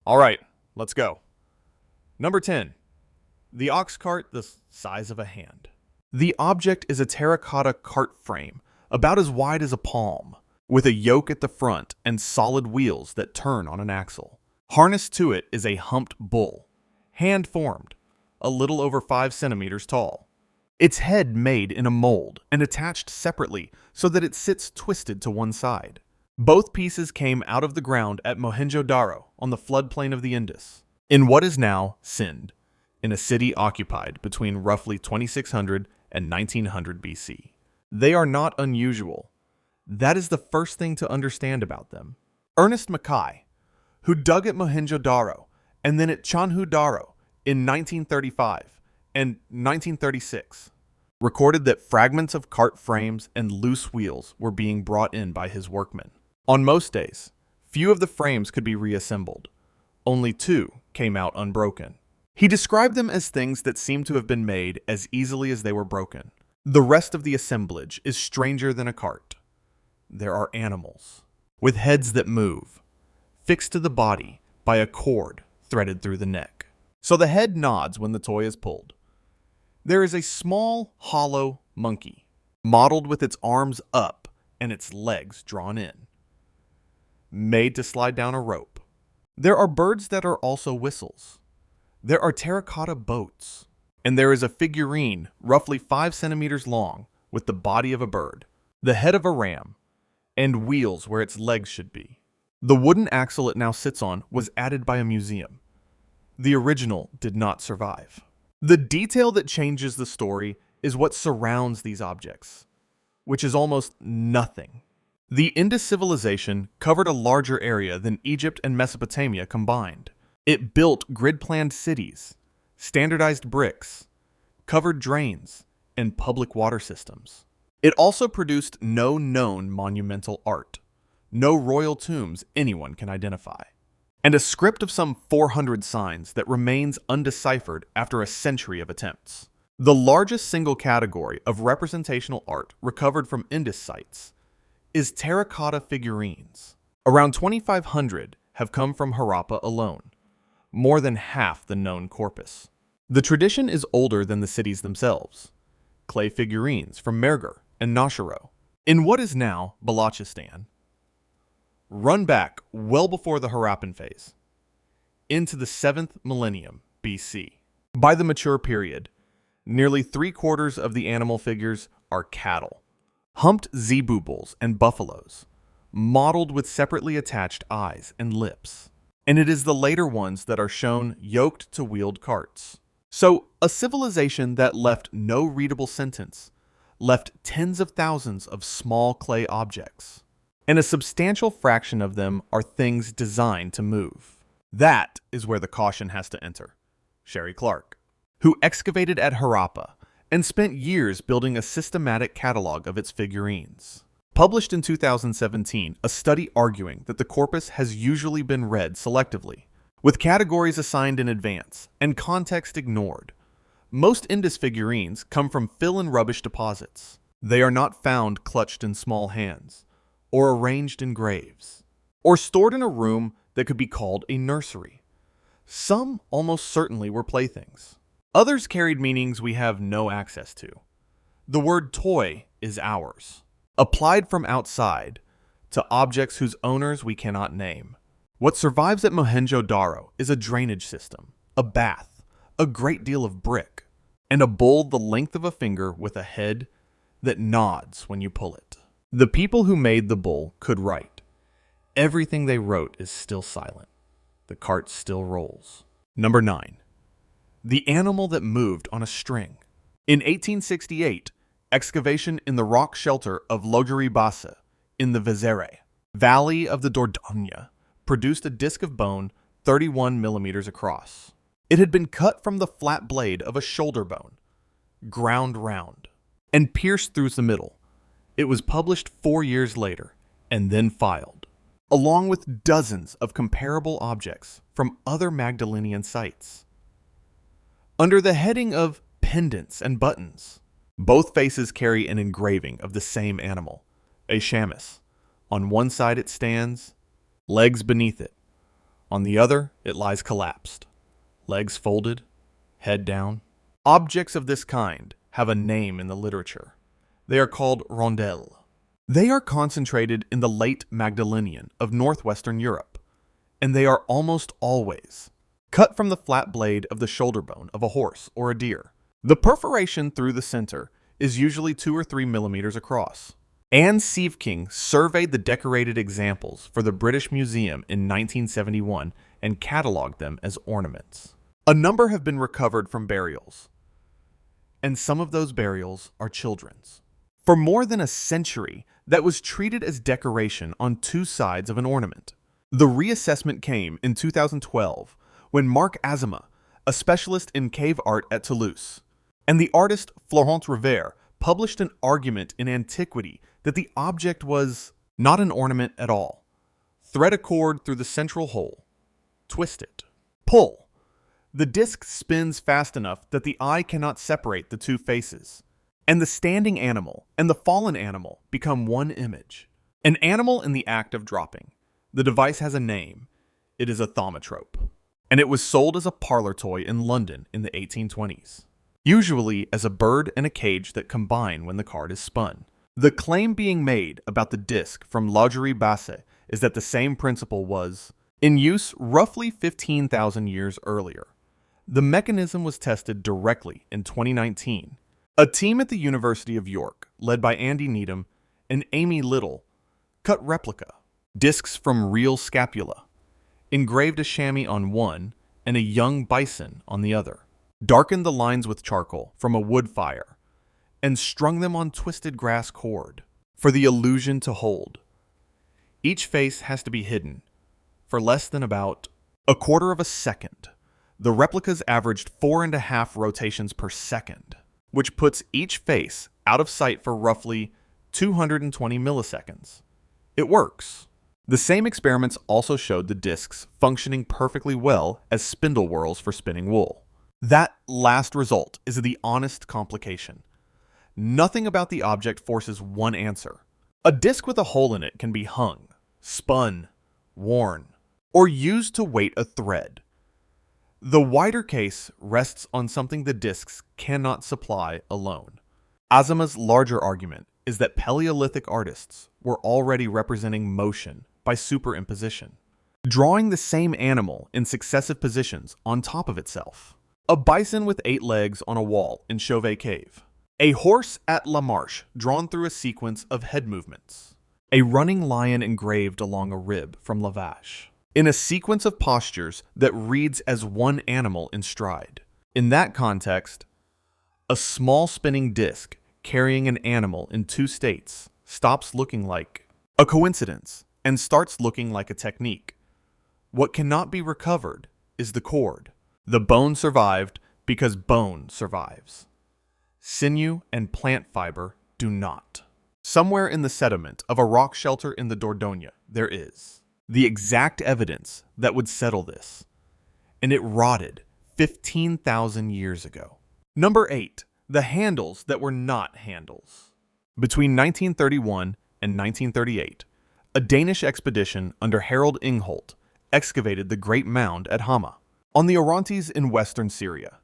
All right, let's go. Number 10. The ox cart the size of a hand. The object is a terracotta cart frame, about as wide as a palm, with a yoke at the front and solid wheels that turn on an axle. Harnessed to it is a humped bull, hand-formed, a little over 5 centimeters tall. Its head made in a mold and attached separately so that it sits twisted to one side. Both pieces came out of the ground at Mohenjo-Daro on the floodplain of the Indus, in what is now Sindh, in a city occupied between roughly 2600 and 1900 BC. They are not unusual. That is the first thing to understand about them. Ernest Mackay, who dug at Mohenjo-Daro and then at Chandhu-Daro in 1935 and 1936, recorded that fragments of cart frames and loose wheels were being brought in by his workmen. On most days, few of the frames could be reassembled. Only 2 came out unbroken. He described them as things that seemed to have been made as easily as they were broken. The rest of the assemblage is stranger than a cart. There are animals, with heads that move, fixed to the body by a cord threaded through the neck. So the head nods when the toy is pulled. There is a small, hollow monkey, modeled with its arms up and its legs drawn in, made to slide down a rope. There are birds that are also whistles. There are terracotta boats. And there is a figurine roughly 5 centimeters long with the body of a bird, the head of a ram, and wheels where its legs should be. The wooden axle it now sits on was added by a museum. The original did not survive. The detail that changes the story is what surrounds these objects, which is almost nothing. The Indus civilization covered a larger area than Egypt and Mesopotamia combined. It built grid-planned cities, standardized bricks, covered drains, and public water systems. It also produced no known monumental art, no royal tombs anyone can identify, and a script of some 400 signs that remains undeciphered after a century of attempts. The largest single category of representational art recovered from Indus sites is terracotta figurines. Around 2,500 have come from Harappa alone, more than half the known corpus. The tradition is older than the cities themselves. Clay figurines from Mergar and Nashiro, in what is now Balochistan, run back well before the Harappan phase, into the 7th millennium BC. By the mature period, nearly 3/4 of the animal figures are cattle, humped zebu bulls and buffaloes, modeled with separately attached eyes and lips. And it is the later ones that are shown yoked to wheeled carts. So, a civilization that left no readable sentence, left tens of thousands of small clay objects, and a substantial fraction of them are things designed to move. That is where the caution has to enter. Sherry Clark, who excavated at Harappa and spent years building a systematic catalog of its figurines, published in 2017 a study arguing that the corpus has usually been read selectively, with categories assigned in advance and context ignored. Most Indus figurines come from fill and rubbish deposits. They are not found clutched in small hands, or arranged in graves, or stored in a room that could be called a nursery. Some almost certainly were playthings. Others carried meanings we have no access to. The word toy is ours, applied from outside to objects whose owners we cannot name. What survives at Mohenjo-Daro is a drainage system, a bath, a great deal of brick, and a bowl the length of a finger with a head that nods when you pull it. The people who made the bowl could write. Everything they wrote is still silent. The cart still rolls. Number 9. The animal that moved on a string. In 1868, excavation in the rock shelter of Logari-Bassa in the Vezere Valley of the Dordogne produced a disc of bone 31 millimeters across. It had been cut from the flat blade of a shoulder bone, ground round, and pierced through the middle. It was published 4 years later and then filed, along with dozens of comparable objects from other Magdalenian sites. Under the heading of pendants and buttons, both faces carry an engraving of the same animal, a chamus. On one side it stands, legs beneath it, On the other, it lies collapsed, legs folded, head down. Objects of this kind have a name in the literature. They are called rondelles. They are concentrated in the late Magdalenian of northwestern Europe, and they are almost always cut from the flat blade of the shoulder bone of a horse or a deer. The perforation through the center is usually 2 or 3 millimeters across. Anne Sievking surveyed the decorated examples for the British Museum in 1971 and catalogued them as ornaments. A number have been recovered from burials, and some of those burials are children's. For more than a century, that was treated as decoration on 2 sides of an ornament. The reassessment came in 2012 when Marc Azema, a specialist in cave art at Toulouse, and the artist Florent Rivère published an argument in Antiquity that the object was not an ornament at all. Thread a cord through the central hole. Twist it. Pull. The disc spins fast enough that the eye cannot separate the 2 faces, and the standing animal and the fallen animal become one image. An animal in the act of dropping. The device has a name. It is a thaumatrope, and it was sold as a parlor toy in London in the 1820s, usually as a bird and a cage that combine when the card is spun. The claim being made about the disc from Laugerie Basset is that the same principle was in use roughly 15,000 years earlier. The mechanism was tested directly in 2019. A team at the University of York, led by Andy Needham and Amy Little, cut replica discs from real scapula, engraved a chamois on one and a young bison on the other, darkened the lines with charcoal from a wood fire, and strung them on twisted grass cord for the illusion to hold. Each face has to be hidden for less than about a quarter of a second. The replicas averaged 4.5 rotations per second, which puts each face out of sight for roughly 220 milliseconds. It works. The same experiments also showed the discs functioning perfectly well as spindle whorls for spinning wool. That last result is the honest complication. Nothing about the object forces one answer. A disc with a hole in it can be hung, spun, worn, or used to weight a thread. The wider case rests on something the discs cannot supply alone. Azema's larger argument is that Paleolithic artists were already representing motion by superimposition, drawing the same animal in successive positions on top of itself. A bison with 8 legs on a wall in Chauvet Cave. A horse at La Marche drawn through a sequence of head movements. A running lion engraved along a rib from La Vache, in a sequence of postures that reads as one animal in stride. In that context, a small spinning disc carrying an animal in 2 states stops looking like a coincidence and starts looking like a technique. What cannot be recovered is the cord. The bone survived because bone survives. Sinew and plant fiber do not. Somewhere in the sediment of a rock shelter in the Dordogne, there is the exact evidence that would settle this, and it rotted 15,000 years ago. Number 8. The handles that were not handles. Between 1931 and 1938, a Danish expedition under Harald Ingholt excavated the Great Mound at Hama, on the Orontes in western Syria.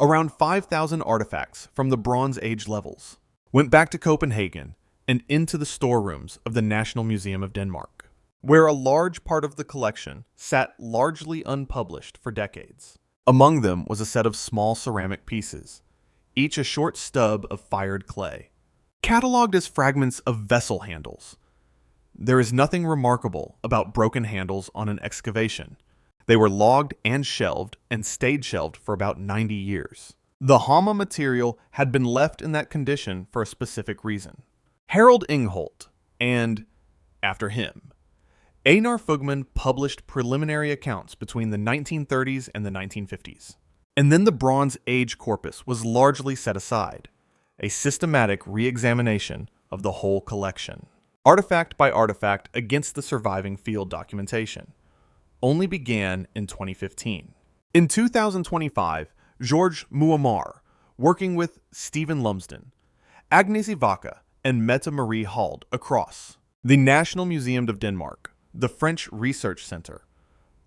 Around 5,000 artifacts from the Bronze Age levels went back to Copenhagen and into the storerooms of the National Museum of Denmark, where a large part of the collection sat largely unpublished for decades. Among them was a set of small ceramic pieces, each a short stub of fired clay, catalogued as fragments of vessel handles. There is nothing remarkable about broken handles on an excavation. They were logged and shelved and stayed shelved for about 90 years. The Hama material had been left in that condition for a specific reason. Harald Ingholt and, after him, Einar Fugman published preliminary accounts between the 1930s and the 1950s. And then the Bronze Age corpus was largely set aside, a systematic re-examination of the whole collection, artifact by artifact against the surviving field documentation, only began in 2015. In 2025, Georges Muammar, working with Stephen Lumsden, Agnes Ivaka, and Mette Marie Hald across the National Museum of Denmark, the French Research Center,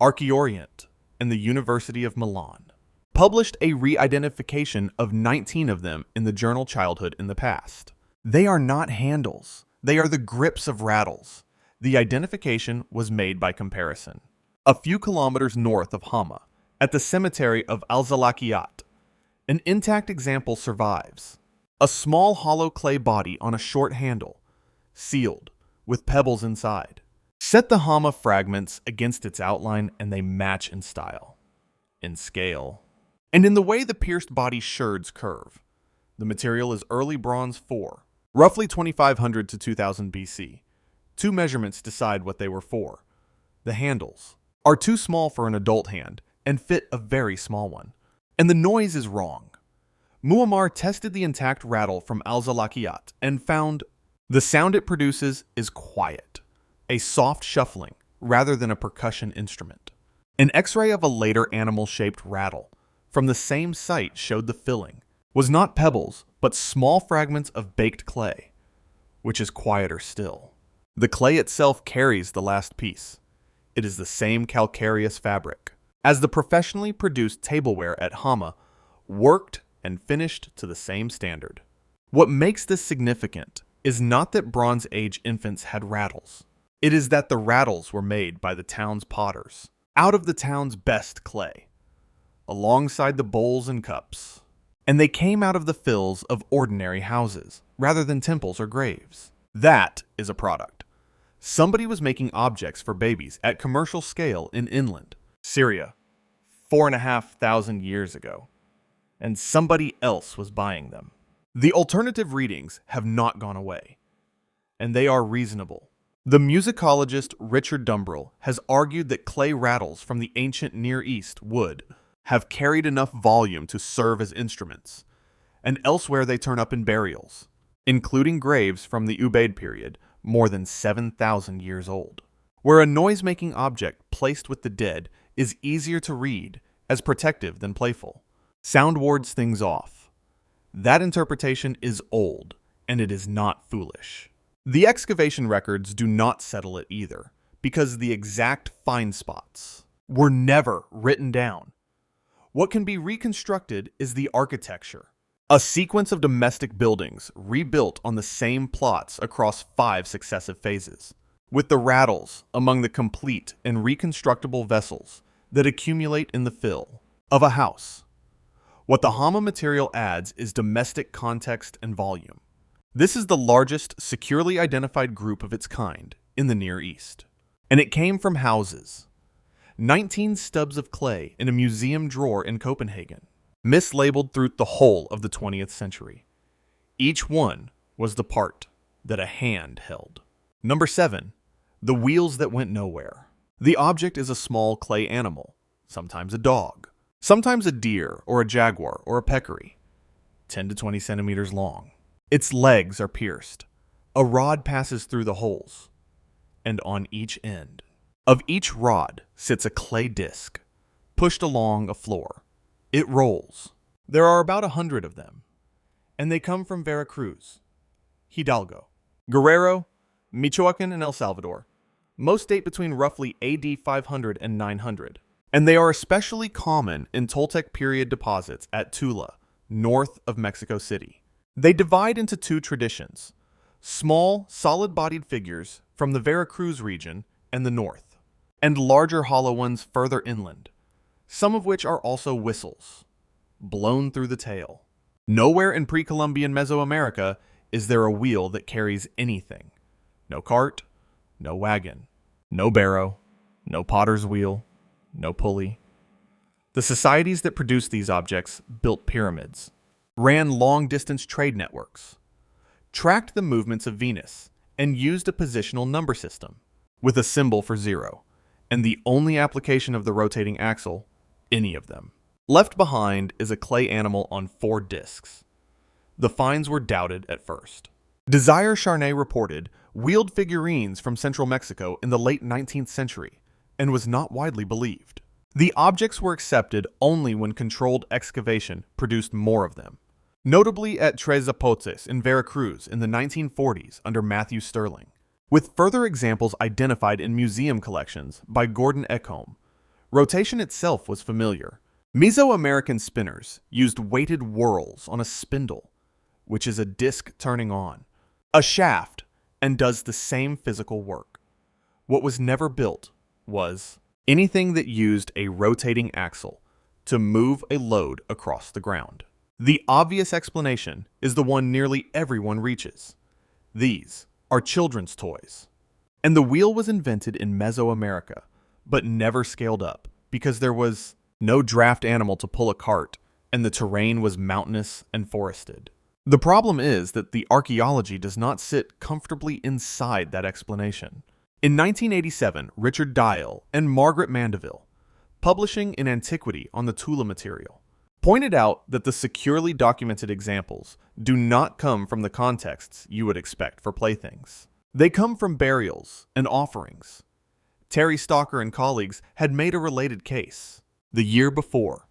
Archaeorient, and the University of Milan, published a re-identification of 19 of them in the journal Childhood in the Past. They are not handles. They are the grips of rattles. The identification was made by comparison. A few kilometers north of Hama, at the cemetery of Al-Zalakiyat, an intact example survives. A small hollow clay body on a short handle, sealed, with pebbles inside. Set the Hama fragments against its outline and they match in style, in scale, and in the way the pierced body sherds curve. The material is early Bronze 4, roughly 2500 to 2000 BC. Two measurements decide what they were for. The handles are too small for an adult hand and fit a very small one. And the noise is wrong. Muammar tested the intact rattle from Al-Zalakiyat and found the sound it produces is quiet, a soft shuffling rather than a percussion instrument. An X-ray of a later animal-shaped rattle from the same site showed the filling was not pebbles, but small fragments of baked clay, which is quieter still. The clay itself carries the last piece. It is the same calcareous fabric as the professionally produced tableware at Hama, worked and finished to the same standard. What makes this significant is not that Bronze Age infants had rattles. It is that the rattles were made by the town's potters, out of the town's best clay, alongside the bowls and cups. And they came out of the fills of ordinary houses, rather than temples or graves. That is a product. Somebody was making objects for babies at commercial scale in inland Syria 4,500 years ago, and somebody else was buying them. The alternative readings have not gone away, and they are reasonable. The musicologist Richard Dumbrell has argued that clay rattles from the ancient Near East would have carried enough volume to serve as instruments, and elsewhere they turn up in burials, including graves from the Ubaid period, more than 7,000 years old, where a noise-making object placed with the dead is easier to read as protective than playful. Sound wards things off. That interpretation is old, and it is not foolish. The excavation records do not settle it either, because the exact find spots were never written down. What can be reconstructed is the architecture, a sequence of domestic buildings rebuilt on the same plots across 5 successive phases, with the rattles among the complete and reconstructible vessels that accumulate in the fill of a house. What the Hama material adds is domestic context and volume. This is the largest securely identified group of its kind in the Near East, and it came from houses. 19 stubs of clay in a museum drawer in Copenhagen, mislabeled through the whole of the 20th century. Each one was the part that a hand held. Number 7. The wheels that went nowhere. The object is a small clay animal, sometimes a dog, sometimes a deer or a jaguar or a peccary, 10 to 20 centimeters long. Its legs are pierced. A rod passes through the holes, and on each end of each rod sits a clay disc, pushed along a floor. It rolls. There are about 100 of them, and they come from Veracruz, Hidalgo, Guerrero, Michoacan, and El Salvador. Most date between roughly AD 500 and 900, and they are especially common in Toltec period deposits at Tula, north of Mexico City. They divide into 2 traditions: small, solid-bodied figures from the Veracruz region and the north, and larger hollow ones further inland, some of which are also whistles, blown through the tail. Nowhere in pre-Columbian Mesoamerica is there a wheel that carries anything. No cart, no wagon, no barrow, no potter's wheel, no pulley. The societies that produced these objects built pyramids, ran long-distance trade networks, tracked the movements of Venus, and used a positional number system with a symbol for 0, and the only application of the rotating axle, any of them. Left behind is a clay animal on 4 discs. The finds were doubted at first. Desire Charnay reported wheeled figurines from central Mexico in the late 19th century and was not widely believed. The objects were accepted only when controlled excavation produced more of them, notably at Tres Zapotes in Veracruz in the 1940s under Matthew Sterling, with further examples identified in museum collections by Gordon Ekholm, Rotation itself was familiar. Mesoamerican spinners used weighted whorls on a spindle, which is a disc turning on, a shaft, and does the same physical work. What was never built was anything that used a rotating axle to move a load across the ground. The obvious explanation is the one nearly everyone reaches. These are children's toys. And the wheel was invented in Mesoamerica, but never scaled up because there was no draft animal to pull a cart and the terrain was mountainous and forested. The problem is that the archaeology does not sit comfortably inside that explanation. In 1987, Richard Dial and Margaret Mandeville, publishing in Antiquity on the Tula material, pointed out that the securely documented examples do not come from the contexts you would expect for playthings. They come from burials and offerings. Terry Stalker and colleagues had made a related case the year before,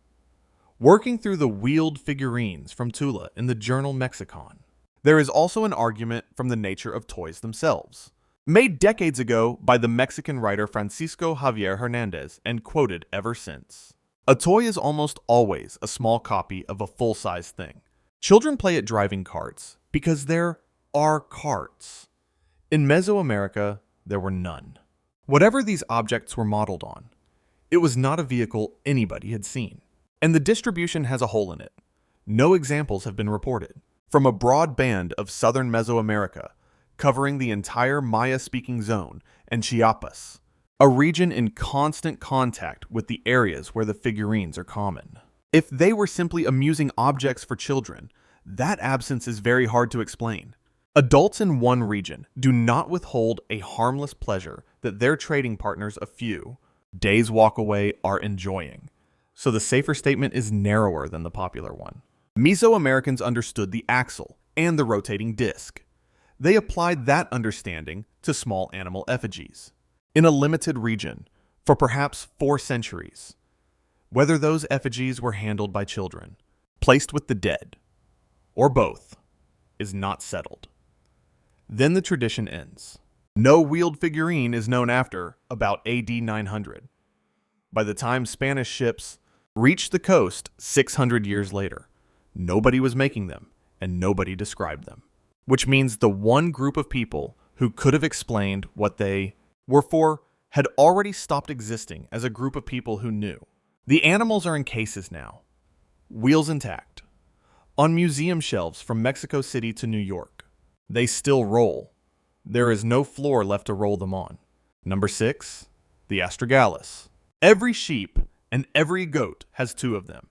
working through the wheeled figurines from Tula in the journal Mexicon. There is also an argument from the nature of toys themselves, made decades ago by the Mexican writer Francisco Javier Hernandez and quoted ever since. A toy is almost always a small copy of a full-size thing. Children play at driving carts because there are carts. In Mesoamerica, there were none. Whatever these objects were modeled on, it was not a vehicle anybody had seen. And the distribution has a hole in it. No examples have been reported. From a broad band of southern Mesoamerica, covering the entire Maya-speaking zone, and Chiapas, a region in constant contact with the areas where the figurines are common. If they were simply amusing objects for children, that absence is very hard to explain. Adults in one region do not withhold a harmless pleasure that their trading partners a few days walk away are enjoying. So the safer statement is narrower than the popular one. Mesoamericans understood the axle and the rotating disc. They applied that understanding to small animal effigies in a limited region for perhaps 4 centuries. Whether those effigies were handled by children, placed with the dead, or both, is not settled. Then the tradition ends. No wheeled figurine is known after about AD 900. By the time Spanish ships reached the coast 600 years later, nobody was making them and nobody described them. Which means the one group of people who could have explained what they were for had already stopped existing as a group of people who knew. The animals are in cases now, wheels intact, on museum shelves from Mexico City to New York. They still roll. There is no floor left to roll them on. Number 6, the astragalus. Every sheep and every goat has 2 of them.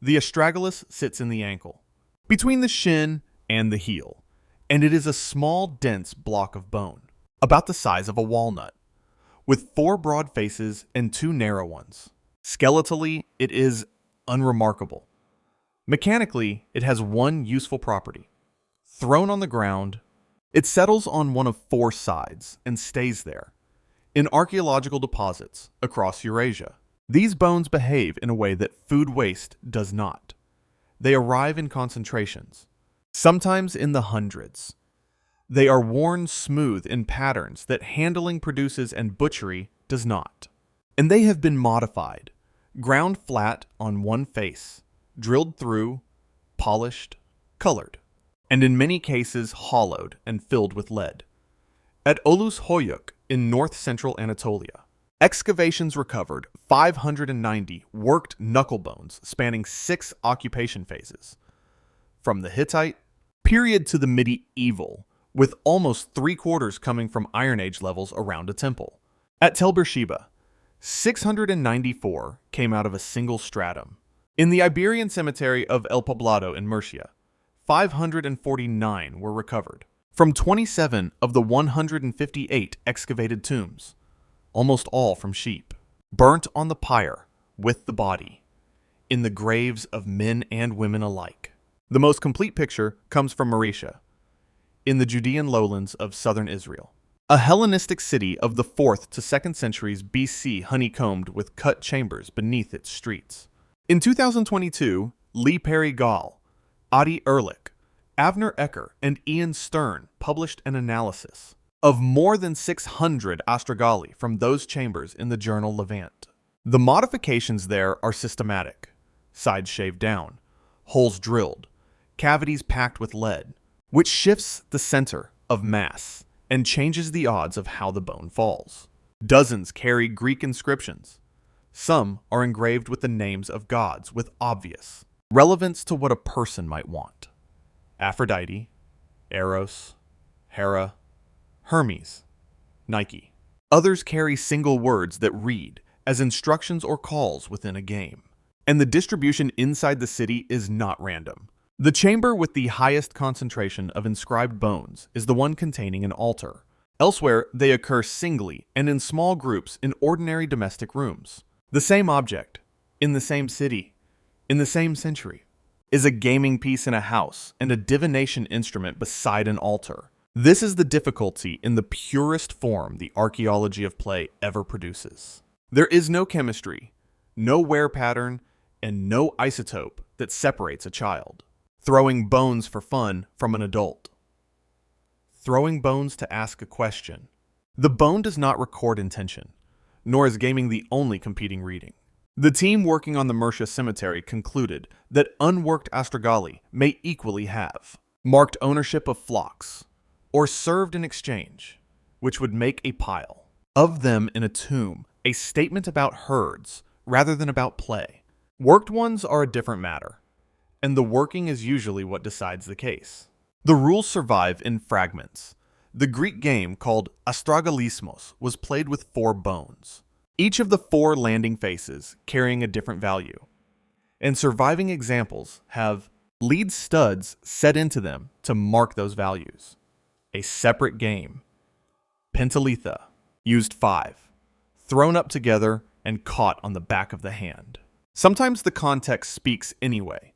The astragalus sits in the ankle, between the shin and the heel, and it is a small, dense block of bone, about the size of a walnut, with 4 broad faces and 2 narrow ones. Skeletally, it is unremarkable. Mechanically, it has one useful property. Thrown on the ground, it settles on one of 4 sides and stays there. In archaeological deposits across Eurasia, these bones behave in a way that food waste does not. They arrive in concentrations, sometimes in the hundreds. They are worn smooth in patterns that handling produces and butchery does not. And they have been modified, ground flat on one face, drilled through, polished, colored, and in many cases hollowed and filled with lead. At Olus Hoyuk in north-central Anatolia, excavations recovered 590 worked knucklebones spanning 6 occupation phases, from the Hittite period to the medieval, with almost 3/4 coming from Iron Age levels around a temple. At Tel Beersheba, 694 came out of a single stratum. In the Iberian cemetery of El Poblado in Murcia, 549 were recovered from 27 of the 158 excavated tombs, almost all from sheep, burnt on the pyre with the body, in the graves of men and women alike. The most complete picture comes from Marisha, in the Judean lowlands of southern Israel, a Hellenistic city of the 4th to 2nd centuries BC honeycombed with cut chambers beneath its streets. In 2022, Lee Perry Gall, Adi Ehrlich, Avner Ecker, and Ian Stern published an analysis of more than 600 astragali from those chambers in the journal Levant. The modifications there are systematic. Sides shaved down, holes drilled, cavities packed with lead, which shifts the center of mass and changes the odds of how the bone falls. Dozens carry Greek inscriptions. Some are engraved with the names of gods with obvious relevance to what a person might want. Aphrodite, Eros, Hera, Hermes, Nike. Others carry single words that read as instructions or calls within a game. And the distribution inside the city is not random. The chamber with the highest concentration of inscribed bones is the one containing an altar. Elsewhere, they occur singly and in small groups in ordinary domestic rooms. The same object, in the same city, in the same century, is a gaming piece in a house and a divination instrument beside an altar. This is the difficulty in the purest form the archaeology of play ever produces. There is no chemistry, no wear pattern, and no isotope that separates a child. Throwing bones for fun from an adult. Throwing bones to ask a question. The bone does not record intention, nor is gaming the only competing reading. The team working on the Mercia cemetery concluded that unworked astragali may equally have marked ownership of flocks, or served in exchange, which would make a pile of them in a tomb a statement about herds rather than about play. Worked ones are a different matter, and the working is usually what decides the case. The rules survive in fragments. The Greek game called astragalismos was played with 4 bones, each of the 4 landing faces carrying a different value. And surviving examples have lead studs set into them to mark those values. A separate game, pentalitha, used 5, thrown up together and caught on the back of the hand. Sometimes the context speaks anyway.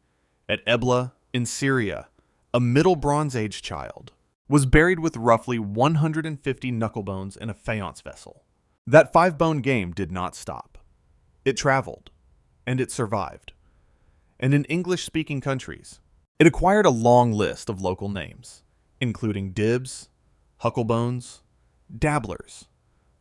At Ebla, in Syria, a Middle Bronze Age child was buried with roughly 150 knucklebones in a faience vessel. That 5-bone game did not stop. It traveled, and it survived. And in English-speaking countries, it acquired a long list of local names, including dibs, hucklebones, dabblers,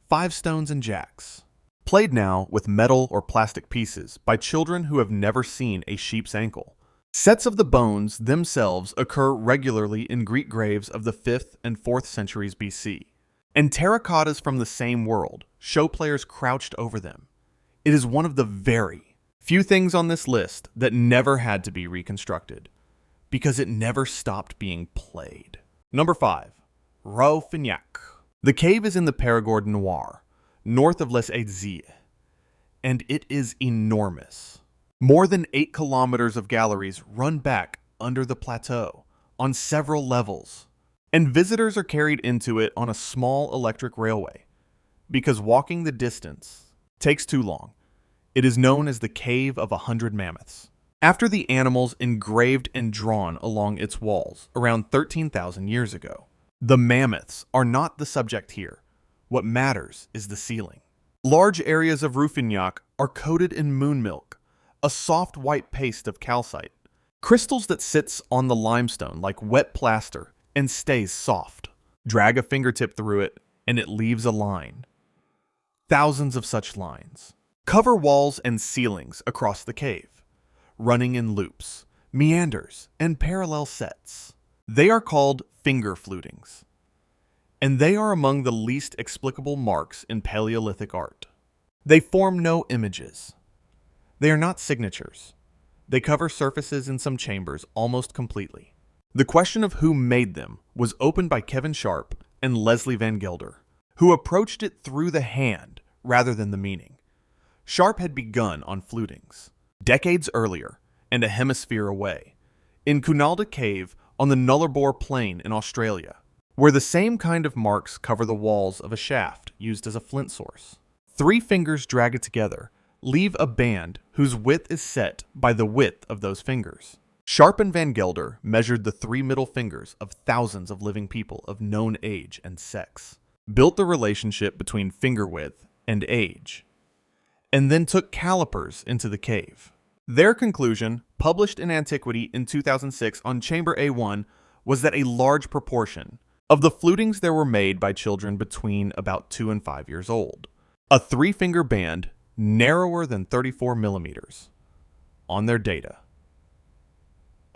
5 stones and jacks. Played now with metal or plastic pieces by children who have never seen a sheep's ankle. Sets of the bones themselves occur regularly in Greek graves of the 5th and 4th centuries BC. And terracottas from the same world show players crouched over them. It is one of the very few things on this list that never had to be reconstructed, because it never stopped being played. Number 5. Raufignac. The cave is in the Périgord Noir, north of Les Étiolles, and it is enormous. More than 8 kilometers of galleries run back under the plateau on several levels, and visitors are carried into it on a small electric railway. Because walking the distance takes too long, it is known as the Cave of 100 Mammoths, after the animals engraved and drawn along its walls around 13,000 years ago. The mammoths are not the subject here. What matters is the ceiling. Large areas of Raufignac are coated in moon milk, a soft white paste of calcite, crystals that sits on the limestone like wet plaster and stays soft. Drag a fingertip through it and it leaves a line. Thousands of such lines cover walls and ceilings across the cave, running in loops, meanders, and parallel sets. They are called finger flutings, and they are among the least explicable marks in Paleolithic art. They form no images. They are not signatures. They cover surfaces in some chambers almost completely. The question of who made them was opened by Kevin Sharp and Leslie Van Gelder, who approached it through the hand rather than the meaning. Sharp had begun on flutings decades earlier and a hemisphere away, in Cunalda Cave on the Nullarbor Plain in Australia, where the same kind of marks cover the walls of a shaft used as a flint source. 3 fingers dragged together leave a band whose width is set by the width of those fingers. Sharp and Van Gelder measured the 3 middle fingers of thousands of living people of known age and sex, built the relationship between finger width and age, and then took calipers into the cave. Their conclusion, published in Antiquity in 2006 on Chamber A1, was that a large proportion of the flutings there were made by children between about 2 and 5 years old. A 3-finger band narrower than 34 millimeters, on their data.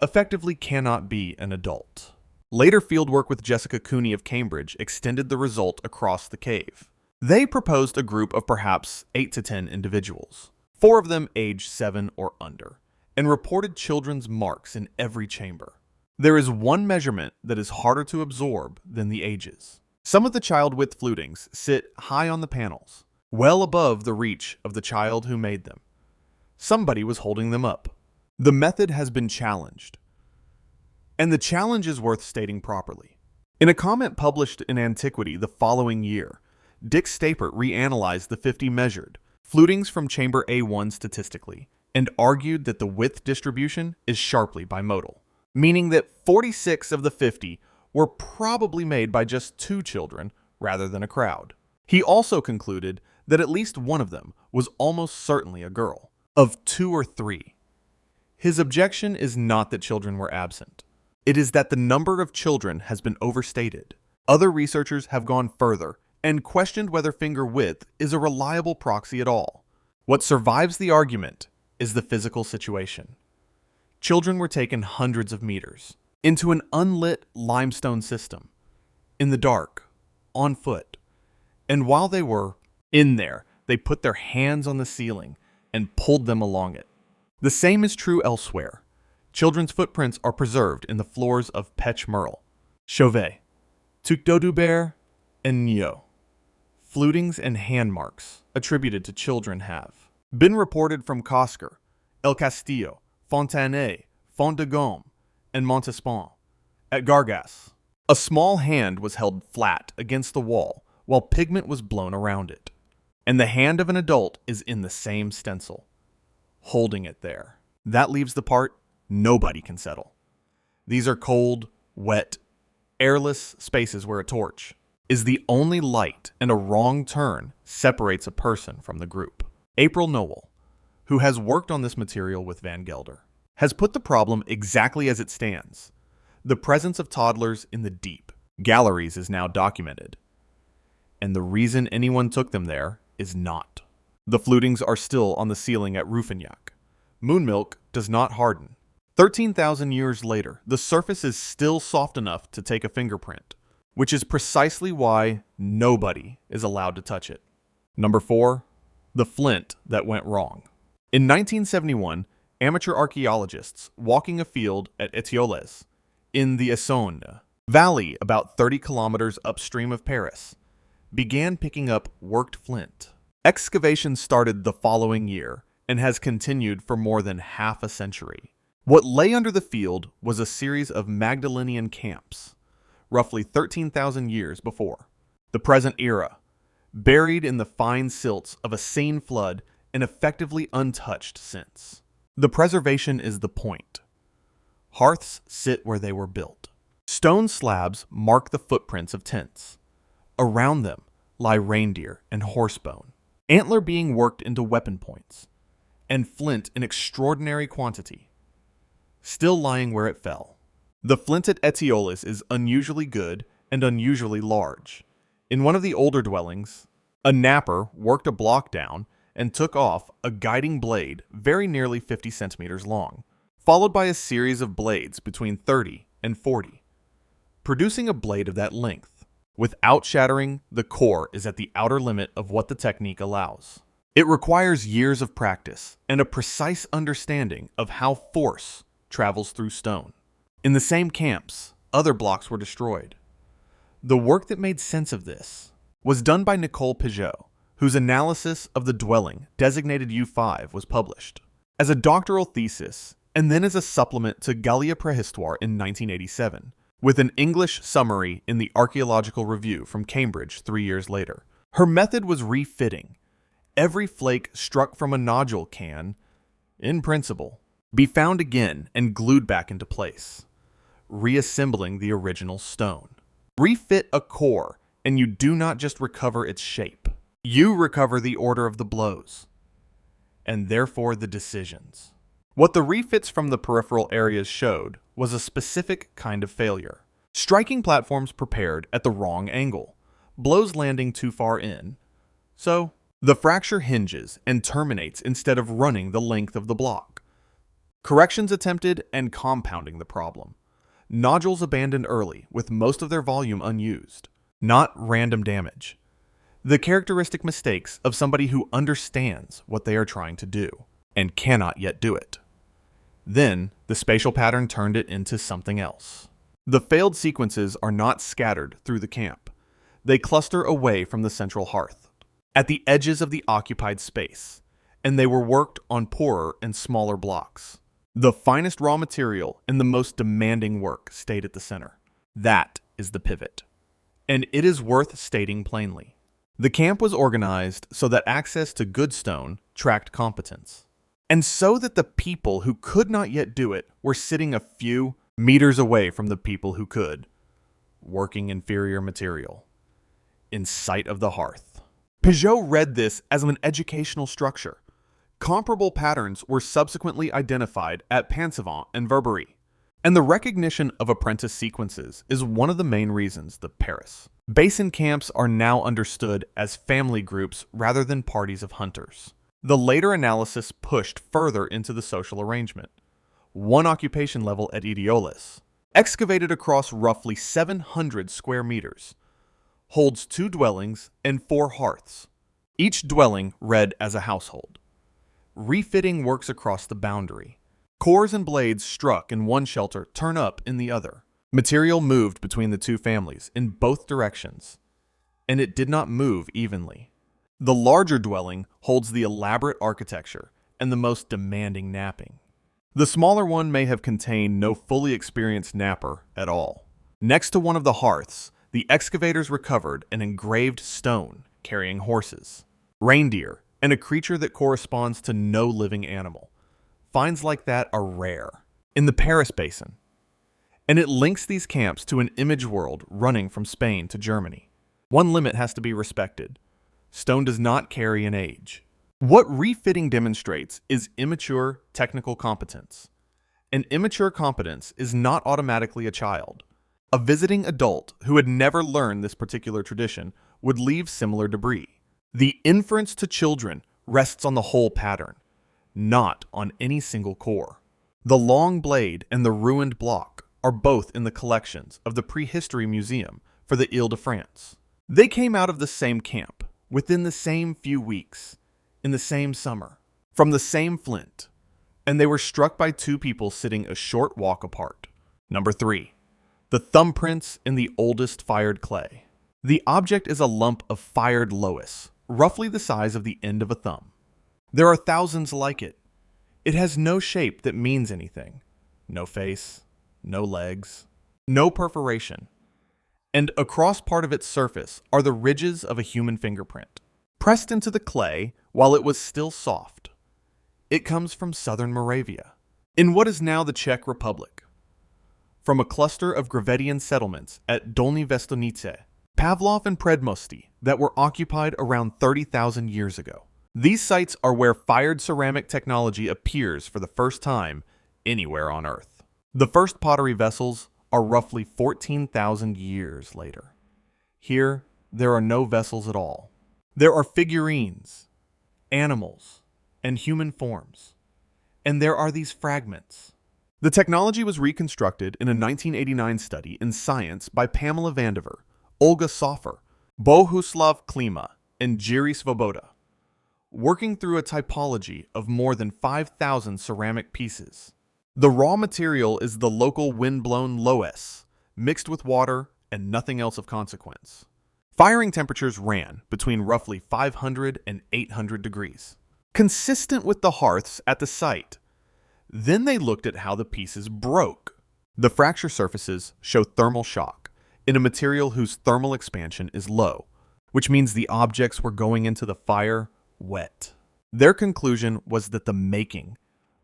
Effectively cannot be an adult. Later fieldwork with Jessica Cooney of Cambridge extended the result across the cave. They proposed a group of perhaps 8 to 10 individuals, 4 of them aged 7 or under, and reported children's marks in every chamber. There is one measurement that is harder to absorb than the ages. Some of the child-width flutings sit high on the panels, well above the reach of the child who made them. Somebody was holding them up. The method has been challenged, and the challenge is worth stating properly. In a comment published in Antiquity the following year, Dick Stapert reanalyzed the 50 measured flutings from chamber A1 statistically and argued that the width distribution is sharply bimodal, meaning that 46 of the 50 were probably made by just 2 children rather than a crowd. He also concluded that at least one of them was almost certainly a girl, of 2 or 3. His objection is not that children were absent. It is that the number of children has been overstated. Other researchers have gone further and questioned whether finger width is a reliable proxy at all. What survives the argument is the physical situation. Children were taken hundreds of meters into an unlit limestone system, in the dark, on foot, and while they were in there, they put their hands on the ceiling and pulled them along it. The same is true elsewhere. Children's footprints are preserved in the floors of Pech Merle, Chauvet, Tuc-Dodubert, and Nio. Flutings and hand marks attributed to children have been reported from Coscar, El Castillo, Fontanet, Font de Gaume, and Montespan. At Gargas, a small hand was held flat against the wall while pigment was blown around it, and the hand of an adult is in the same stencil, holding it there. That leaves the part nobody can settle. These are cold, wet, airless spaces where a torch is the only light and a wrong turn separates a person from the group. April Nowell, who has worked on this material with Van Gelder, has put the problem exactly as it stands. The presence of toddlers in the deep galleries is now documented, and the reason anyone took them there is not. The flutings are still on the ceiling at Rouffignac. Moonmilk does not harden. 13,000 years later, the surface is still soft enough to take a fingerprint, which is precisely why nobody is allowed to touch it. Number 4, the flint that went wrong. In 1971, amateur archaeologists walking a field at Étiolles in the Essonne Valley about 30 kilometers upstream of Paris began picking up worked flint. Excavation started the following year and has continued for more than half a century. What lay under the field was a series of Magdalenian camps, roughly 13,000 years before the present era, buried in the fine silts of a Seine flood and effectively untouched since. The preservation is the point. Hearths sit where they were built. Stone slabs mark the footprints of tents. Around them lie reindeer and horsebone, antler being worked into weapon points, and flint in extraordinary quantity, still lying where it fell. The flint at Étiolles is unusually good and unusually large. In one of the older dwellings, a knapper worked a block down and took off a guiding blade very nearly 50 centimeters long, followed by a series of blades between 30 and 40. Producing a blade of that length, without shattering, the core is at the outer limit of what the technique allows. It requires years of practice and a precise understanding of how force travels through stone. In the same camps, other blocks were destroyed. The work that made sense of this was done by Nicole Pigeot, whose analysis of the dwelling, designated U5, was published as a doctoral thesis and then as a supplement to Gallia Préhistoire in 1987, with an English summary in the Archaeological Review from Cambridge 3 years later. Her method was refitting. Every flake struck from a nodule can, in principle, be found again and glued back into place, reassembling the original stone. Refit a core, and you do not just recover its shape. You recover the order of the blows, and therefore the decisions. What the refits from the peripheral areas showed was a specific kind of failure. Striking platforms prepared at the wrong angle, blows landing too far in, so The fracture hinges and terminates instead of running the length of the block. Corrections attempted and compounding the problem. Nodules abandoned early with most of their volume unused. Not random damage. The characteristic mistakes of somebody who understands what they are trying to do and cannot yet do it. Then, the spatial pattern turned it into something else. The failed sequences are not scattered through the camp. They cluster away from the central hearth, at the edges of the occupied space, and they were worked on poorer and smaller blocks. The finest raw material and the most demanding work stayed at the center. That is the pivot. And it is worth stating plainly. The camp was organized so that access to good stone tracked competence, and so that the people who could not yet do it were sitting a few meters away from the people who could, working inferior material, in sight of the hearth. Peugeot read this as an educational structure. Comparable patterns were subsequently identified at Pansevant and Verberie, and the recognition of apprentice sequences is one of the main reasons the Paris basin camps are now understood as family groups rather than parties of hunters. The later analysis pushed further into the social arrangement. One occupation level at Étiolles, excavated across roughly 700 square meters, holds 2 dwellings and 4 hearths, each dwelling read as a household. Refitting works across the boundary. Cores and blades struck in one shelter turn up in the other. Material moved between the 2 families in both directions, and it did not move evenly. The larger dwelling holds the elaborate architecture and the most demanding knapping. The smaller one may have contained no fully experienced knapper at all. Next to one of the hearths, the excavators recovered an engraved stone carrying horses, reindeer, and a creature that corresponds to no living animal. Finds like that are rare in the Paris Basin, and it links these camps to an image world running from Spain to Germany. One limit has to be respected. Stone does not carry an age. What refitting demonstrates is immature technical competence. An immature competence is not automatically a child. A visiting adult who had never learned this particular tradition would leave similar debris. The inference to children rests on the whole pattern, not on any single core. The long blade and the ruined block are both in the collections of the Prehistory Museum for the Île-de-France. They came out of the same camp, within the same few weeks, in the same summer, from the same Flint, and they were struck by 2 people sitting a short walk apart. Number 3. The thumbprints in the oldest fired clay. The object is a lump of fired loess, roughly the size of the end of a thumb. There are thousands like it. It has no shape that means anything. No face, no legs, no perforation. And across part of its surface are the ridges of a human fingerprint, pressed into the clay while it was still soft. It comes from southern Moravia, in what is now the Czech Republic, from a cluster of Gravettian settlements at Dolní Věstonice, Pavlov and Predmosty that were occupied around 30,000 years ago. These sites are where fired ceramic technology appears for the first time anywhere on Earth. The first pottery vessels are roughly 14,000 years later. Here, there are no vessels at all. There are figurines, animals, and human forms. And there are these fragments. The technology was reconstructed in a 1989 study in Science by Pamela Vandiver, Olga Sofer, Bohuslav Klima, and Jiří Svoboda, working through a typology of more than 5,000 ceramic pieces. The raw material is the local wind-blown loess, mixed with water and nothing else of consequence. Firing temperatures ran between roughly 500 and 800 degrees, consistent with the hearths at the site. Then they looked at how the pieces broke. The fracture surfaces show thermal shock in a material whose thermal expansion is low, which means the objects were going into the fire wet. Their conclusion was that the making,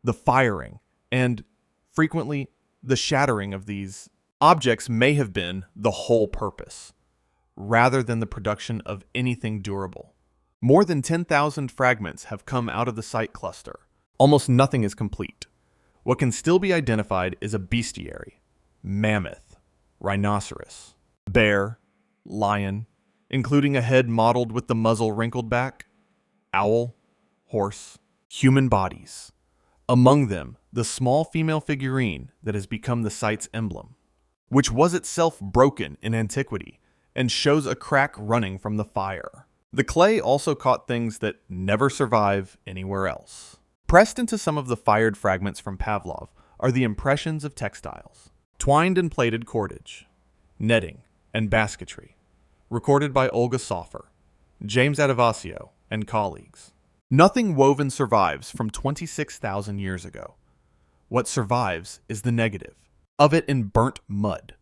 the firing, and frequently the shattering of these objects may have been the whole purpose, rather than the production of anything durable. More than 10,000 fragments have come out of the site cluster. Almost nothing is complete. What can still be identified is a bestiary, mammoth, rhinoceros, bear, lion, including a head mottled with the muzzle wrinkled back, owl, horse, human bodies. Among them, the small female figurine that has become the site's emblem, which was itself broken in antiquity and shows a crack running from the fire. The clay also caught things that never survive anywhere else. Pressed into some of the fired fragments from Pavlov are the impressions of textiles, twined and plaited cordage, netting, and basketry, recorded by Olga Soffer, James Adivasio, and colleagues. Nothing woven survives from 26,000 years ago. What survives is the negative, of it in burnt mud.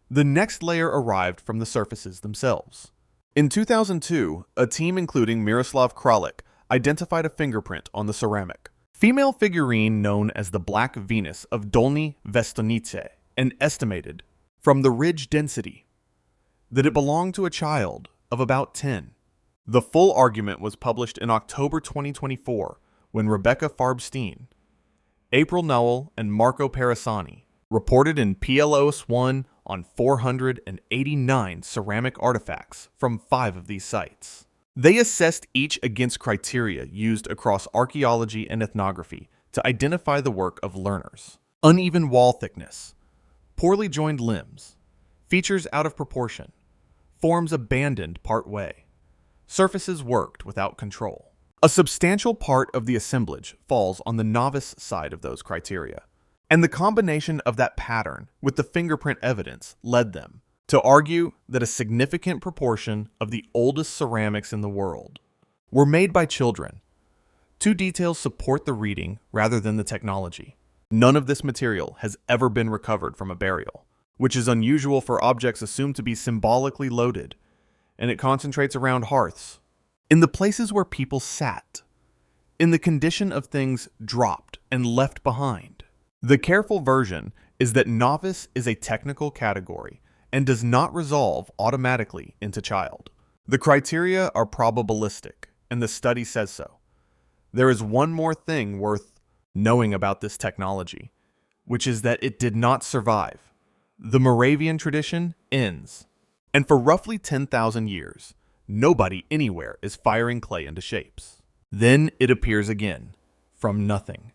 The next layer arrived from the surfaces themselves. In 2002, a team including Miroslav Kralik identified a fingerprint on the ceramic. Female figurine known as the Black Venus of Dolny Vestonice, and estimated, from the ridge density, that it belonged to a child of about 10. The full argument was published in October 2024 when Rebecca Farbstein, April Nowell, and Marco Parasani reported in PLOS 1 on 489 ceramic artifacts from 5 of these sites. They assessed each against criteria used across archaeology and ethnography to identify the work of learners. Uneven wall thickness, poorly joined limbs, features out of proportion, forms abandoned part way, surfaces worked without control. A substantial part of the assemblage falls on the novice side of those criteria, and the combination of that pattern with the fingerprint evidence led them to argue that a significant proportion of the oldest ceramics in the world were made by children. Two details support the reading rather than the technology. None of this material has ever been recovered from a burial, which is unusual for objects assumed to be symbolically loaded, and it concentrates around hearths, in the places where people sat, in the condition of things dropped and left behind. The careful version is that novice is a technical category and does not resolve automatically into child. The criteria are probabilistic, and the study says so. There is one more thing worth knowing about this technology, which is that it did not survive. The Moravian tradition ends, and for roughly 10,000 years, nobody anywhere is firing clay into shapes. Then it appears again, from nothing,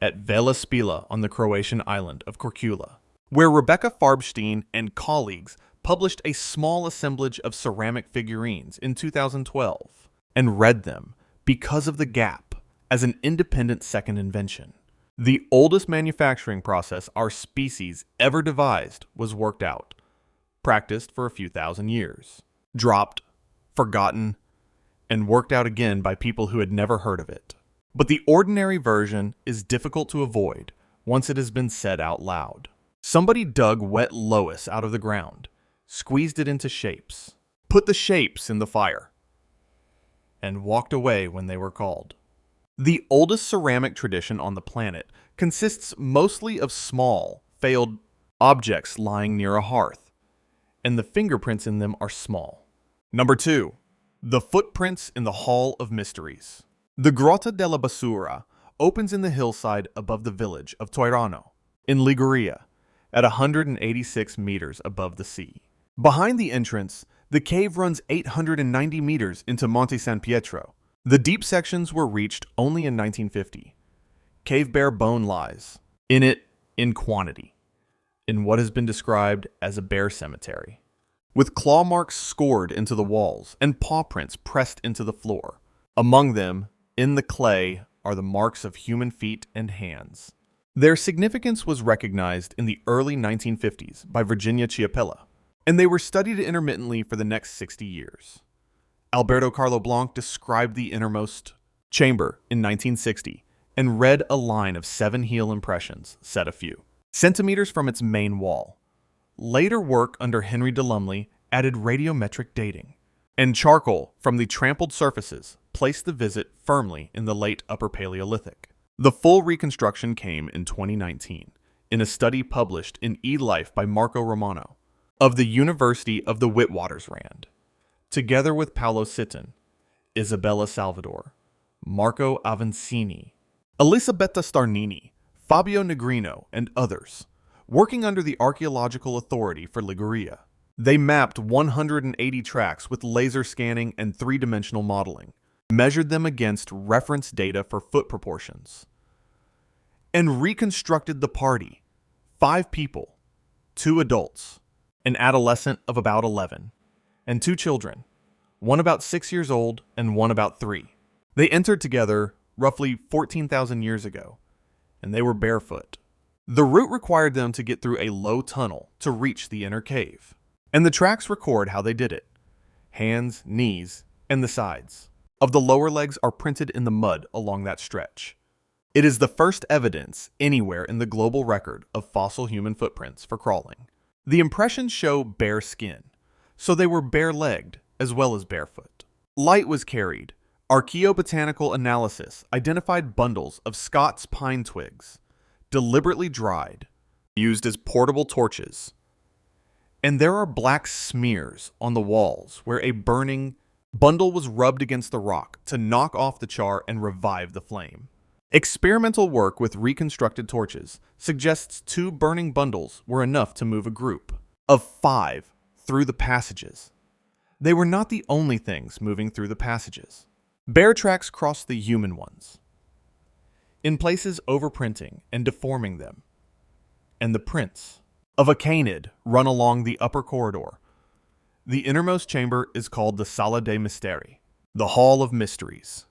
at Vela Spila on the Croatian island of Korčula, where Rebecca Farbstein and colleagues published a small assemblage of ceramic figurines in 2012 and read them because of the gap as an independent second invention. The oldest manufacturing process our species ever devised was worked out, practiced for a few thousand years, dropped, forgotten, and worked out again by people who had never heard of it. But the ordinary version is difficult to avoid once it has been said out loud. Somebody dug wet loess out of the ground, squeezed it into shapes, put the shapes in the fire, and walked away when they were called. The oldest ceramic tradition on the planet consists mostly of small, failed objects lying near a hearth, and the fingerprints in them are small. Number 2. The footprints in the Hall of Mysteries. The Grotta della Basura opens in the hillside above the village of Toirano, in Liguria, at 186 meters above the sea. Behind the entrance, the cave runs 890 meters into Monte San Pietro. The deep sections were reached only in 1950. Cave Bear bone lies in it in quantity, in what has been described as a bear cemetery, with claw marks scored into the walls and paw prints pressed into the floor. Among them, in the clay, are the marks of human feet and hands. Their significance was recognized in the early 1950s by Virginia Chiapella, and they were studied intermittently for the next 60 years. Alberto Carlo Blanc described the innermost chamber in 1960 and read a line of 7 heel impressions, set a few centimeters from its main wall. Later work under Henry de Lumley added radiometric dating, and charcoal from the trampled surfaces placed the visit firmly in the late Upper Paleolithic. The full reconstruction came in 2019 in a study published in eLife by Marco Romano of the University of the Witwatersrand, together with Paolo Sitton, Isabella Salvador, Marco Avancini, Elisabetta Starnini, Fabio Negrino, and others, working under the Archaeological Authority for Liguria. They mapped 180 tracks with laser scanning and 3-dimensional modeling, measured them against reference data for foot proportions, and reconstructed the party. 5 people, 2 adults, an adolescent of about 11, and 2 children, one about 6 years old and one about 3. They entered together roughly 14,000 years ago, and they were barefoot. The route required them to get through a low tunnel to reach the inner cave, and the tracks record how they did it. Hands, knees, and the sides of the lower legs are printed in the mud along that stretch. It is the first evidence anywhere in the global record of fossil human footprints for crawling. The impressions show bare skin, so they were bare-legged as well as barefoot. Light was carried. Archaeobotanical analysis identified bundles of Scots pine twigs, deliberately dried, used as portable torches. And there are black smears on the walls where a burning bundle was rubbed against the rock to knock off the char and revive the flame. Experimental work with reconstructed torches suggests 2 burning bundles were enough to move a group of 5 through the passages. They were not the only things moving through the passages. Bear tracks crossed the human ones, in places overprinting and deforming them, and the prints of a canid run along the upper corridor. The innermost chamber is called the Sala dei Misteri, the Hall of Mysteries,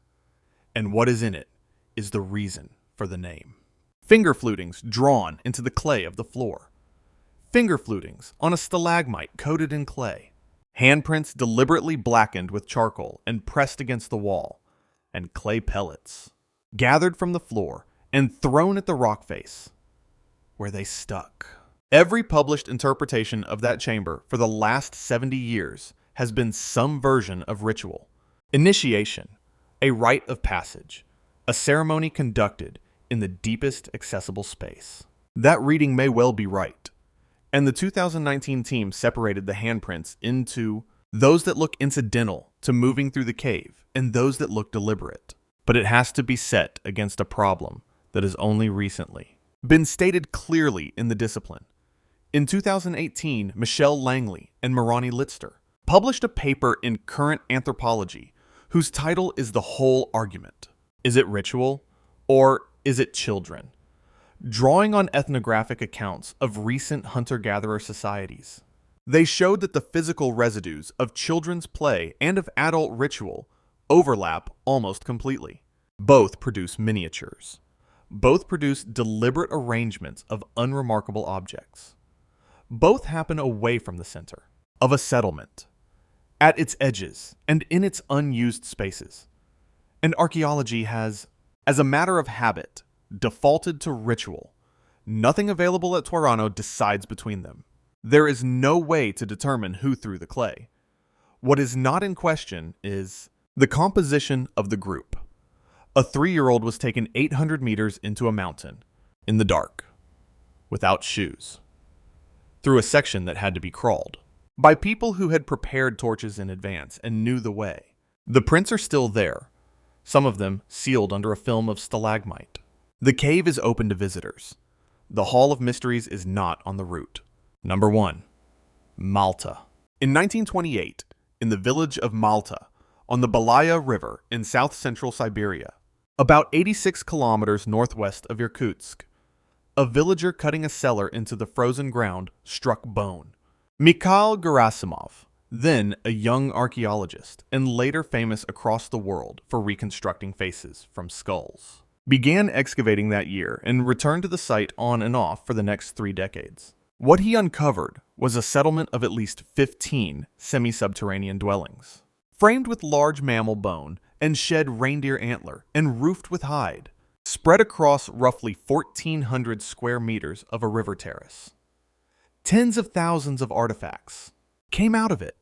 and what is in it is the reason for the name. Finger flutings drawn into the clay of the floor. Finger flutings on a stalagmite coated in clay. Handprints deliberately blackened with charcoal and pressed against the wall. And clay pellets gathered from the floor and thrown at the rock face, where they stuck. Every published interpretation of that chamber for the last 70 years has been some version of ritual. Initiation, a rite of passage, a ceremony conducted in the deepest accessible space. That reading may well be right, and the 2019 team separated the handprints into those that look incidental to moving through the cave and those that look deliberate. But it has to be set against a problem that has only recently been stated clearly in the discipline. In 2018, Michelle Langley and Marani Litster published a paper in Current Anthropology whose title is The Whole Argument. Is it ritual, or is it children? Drawing on ethnographic accounts of recent hunter-gatherer societies, they showed that the physical residues of children's play and of adult ritual overlap almost completely. Both produce miniatures. Both produce deliberate arrangements of unremarkable objects. Both happen away from the center of a settlement, at its edges and in its unused spaces. And archaeology has, as a matter of habit, defaulted to ritual. Nothing available at Toronto decides between them. There is no way to determine who threw the clay. What is not in question is the composition of the group. A 3-year-old was taken 800 meters into a mountain, in the dark, without shoes, through a section that had to be crawled, by people who had prepared torches in advance and knew the way. The prints are still there, some of them sealed under a film of stalagmite. The cave is open to visitors. The Hall of Mysteries is not on the route. Number 1. Malta. In 1928, in the village of Malta, on the Belaya River in south-central Siberia, about 86 kilometers northwest of Irkutsk, a villager cutting a cellar into the frozen ground struck bone. Mikhail Gerasimov, then a young archaeologist and later famous across the world for reconstructing faces from skulls, began excavating that year and returned to the site on and off for the next 3 decades. What he uncovered was a settlement of at least 15 semi-subterranean dwellings, framed with large mammal bone and shed reindeer antler and roofed with hide, spread across roughly 1,400 square meters of a river terrace. Tens of thousands of artifacts came out of it.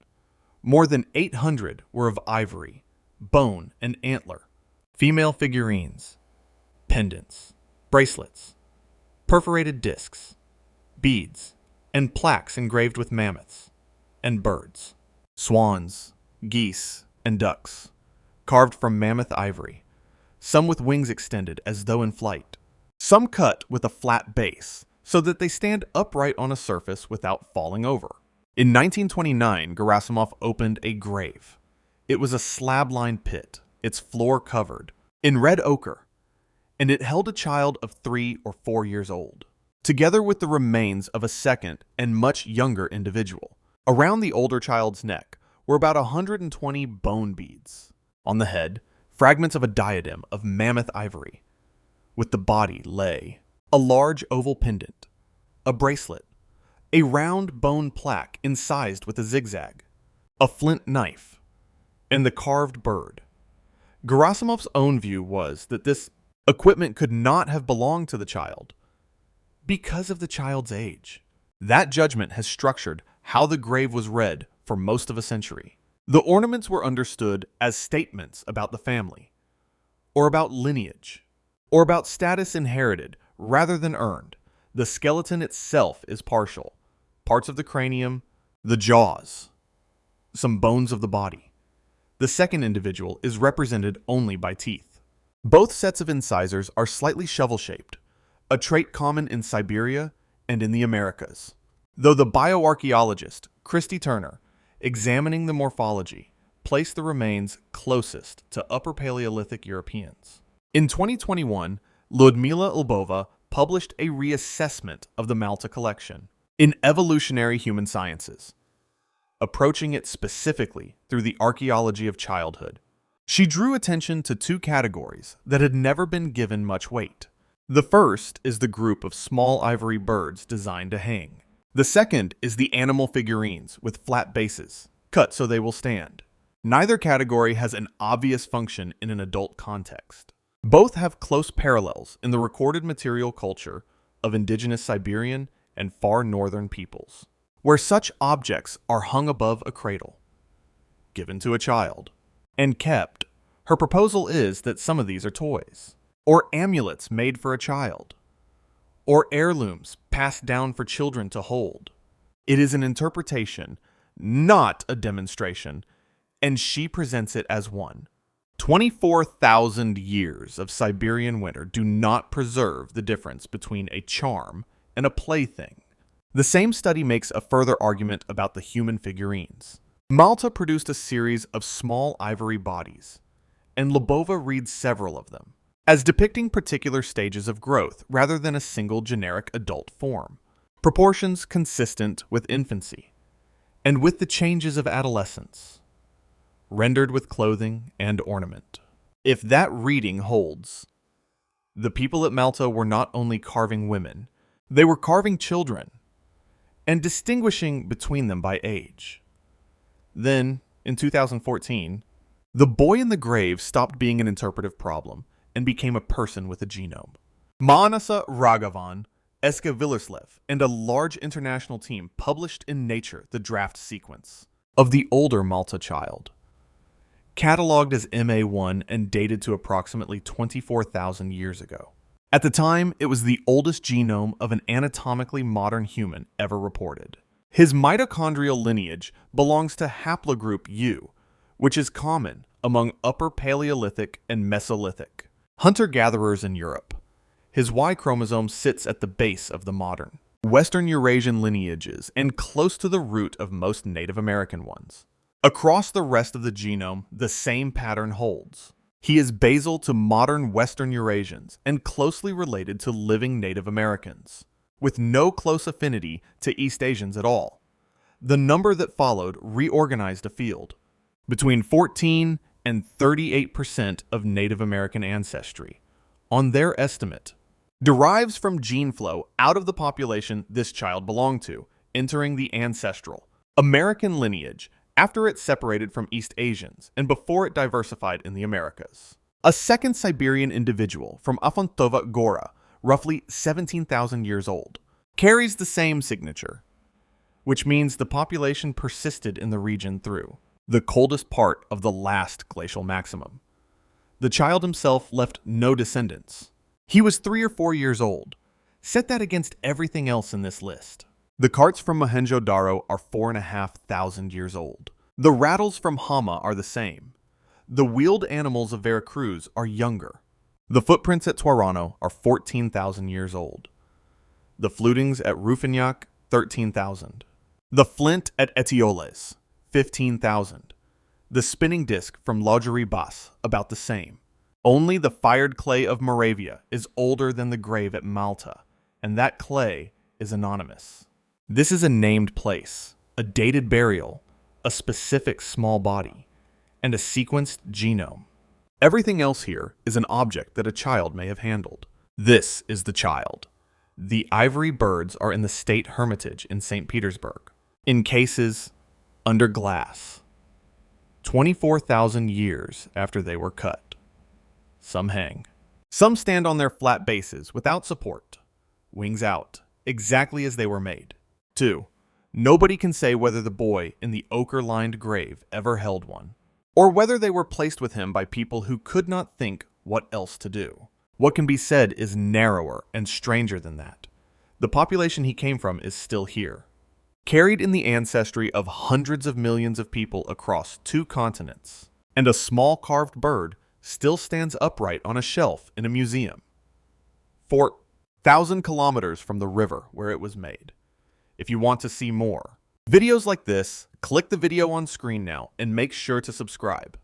More than 800 were of ivory, bone, and antler. Female figurines, pendants, bracelets, perforated discs, beads, and plaques engraved with mammoths and birds, swans, geese, and ducks, carved from mammoth ivory, some with wings extended as though in flight, some cut with a flat base so that they stand upright on a surface without falling over. In 1929, Gerasimov opened a grave. It was a slab-lined pit, its floor covered in red ochre, and it held a child of 3 or 4 years old, together with the remains of a second and much younger individual. Around the older child's neck were about 120 bone beads. On the head, fragments of a diadem of mammoth ivory. With the body lay a large oval pendant, a bracelet, a round bone plaque incised with a zigzag, a flint knife, and the carved bird. Gerasimov's own view was that this equipment could not have belonged to the child because of the child's age. That judgment has structured how the grave was read for most of a century. The ornaments were understood as statements about the family, or about lineage, or about status inherited rather than earned. The skeleton itself is partial. Parts of the cranium, the jaws, some bones of the body. The second individual is represented only by teeth. Both sets of incisors are slightly shovel-shaped, a trait common in Siberia and in the Americas. Though the bioarchaeologist, Christy Turner, examining the morphology, placed the remains closest to Upper Paleolithic Europeans. In 2021, Ludmila Lbova published a reassessment of the Malta collection in Evolutionary Human Sciences, approaching it specifically through the archaeology of childhood. She drew attention to 2 categories that had never been given much weight. The first is the group of small ivory birds designed to hang. The second is the animal figurines with flat bases, cut so they will stand. Neither category has an obvious function in an adult context. Both have close parallels in the recorded material culture of indigenous Siberian and far northern peoples, where such objects are hung above a cradle, given to a child, and kept. Her proposal is that some of these are toys, or amulets made for a child, or heirlooms passed down for children to hold. It is an interpretation, not a demonstration, and she presents it as one. 24,000 years of Siberian winter do not preserve the difference between a charm and a plaything. The same study makes a further argument about the human figurines. Malta produced a series of small ivory bodies, and Lbova reads several of them as depicting particular stages of growth rather than a single generic adult form, proportions consistent with infancy, and with the changes of adolescence, rendered with clothing and ornament. If that reading holds, the people at Malta were not only carving women, they were carving children, and distinguishing between them by age. Then, in 2014, the boy in the grave stopped being an interpretive problem and became a person with a genome. Manasa Raghavan, Eska Villerslev, and a large international team published in Nature the draft sequence of the older Malta child, cataloged as MA1 and dated to approximately 24,000 years ago. At the time, it was the oldest genome of an anatomically modern human ever reported. His mitochondrial lineage belongs to haplogroup U, which is common among Upper Paleolithic and Mesolithic hunter-gatherers in Europe. His Y chromosome sits at the base of the modern Western Eurasian lineages and close to the root of most Native American ones. Across the rest of the genome, the same pattern holds. He is basal to modern Western Eurasians and closely related to living Native Americans, with no close affinity to East Asians at all. The number that followed reorganized a field. Between 14 and 38% of Native American ancestry, on their estimate, derives from gene flow out of the population this child belonged to, entering the ancestral American lineage after it separated from East Asians and before it diversified in the Americas. A second Siberian individual from Afontova Gora, roughly 17,000 years old, carries the same signature, which means the population persisted in the region through the coldest part of the last glacial maximum. The child himself left no descendants. He was 3 or 4 years old. Set that against everything else in this list. The carts from Mohenjo-Daro are 4,500 years old. The rattles from Hama are the same. The wheeled animals of Veracruz are younger. The footprints at Tuarano are 14,000 years old. The flutings at Rufinyak, 13,000. The flint at Étiolles, 15,000. The spinning disc from Laugerie Basse, about the same. Only the fired clay of Moravia is older than the grave at Malta, and that clay is anonymous. This is a named place, a dated burial, a specific small body, and a sequenced genome. Everything else here is an object that a child may have handled. This is the child. The ivory birds are in the State Hermitage in St. Petersburg, in cases under glass, 24,000 years after they were cut. Some hang. Some stand on their flat bases without support, wings out, exactly as they were made. 2. Nobody can say whether the boy in the ochre-lined grave ever held one, or whether they were placed with him by people who could not think what else to do. What can be said is narrower and stranger than that. The population he came from is still here, carried in the ancestry of hundreds of millions of people across 2 continents, and a small carved bird still stands upright on a shelf in a museum, 4,000 kilometers from the river where it was made. If you want to see more videos like this, click the video on screen now and make sure to subscribe.